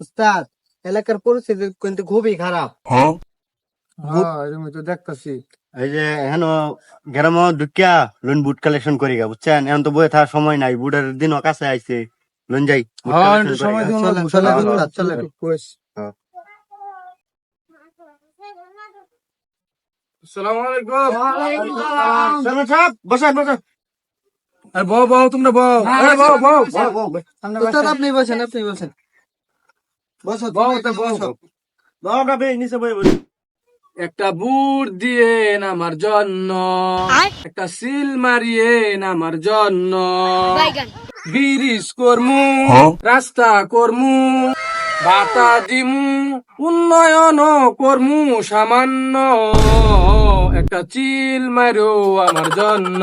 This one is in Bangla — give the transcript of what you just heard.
উস্তাদ, এলাকার পরিস্থিতি কিন্তু খুবই খারাপ। তো দেখতেছি। এই যে এখন গ্রাম ঢুকিয়া লোন বুট কালেকশন করি গা, বুঝছেন? এখন তো বয়ে থাকার সময় নাই, বুটের দিন কাছে আইছে, লোন যাই বুট collection করি সময় গা। দিন চলেন, চলে চলেন, উস্তাদ, চলেন। আসসালামু আলাইকুম। চলেন সাহেব, বসেন বসেন। আরে বউ বউ তোমরা বউ, আরে বউ বউ উস্তাদ, আপনি বসেন, আপনি বসেন। বসো, বউ তুমি তো বউ। বসো। বাবা বে নিচে বয়ে বসে। একটা বুট দিয়ে আমার জন্য, একটা সিল মারিয়ে আমার জন্য, ব্রিজ করমু, রাস্তা করমু, বাতা দিমু, উন্নয়ন করমু সামান্য, একটা চিল মারো আমার জন্য।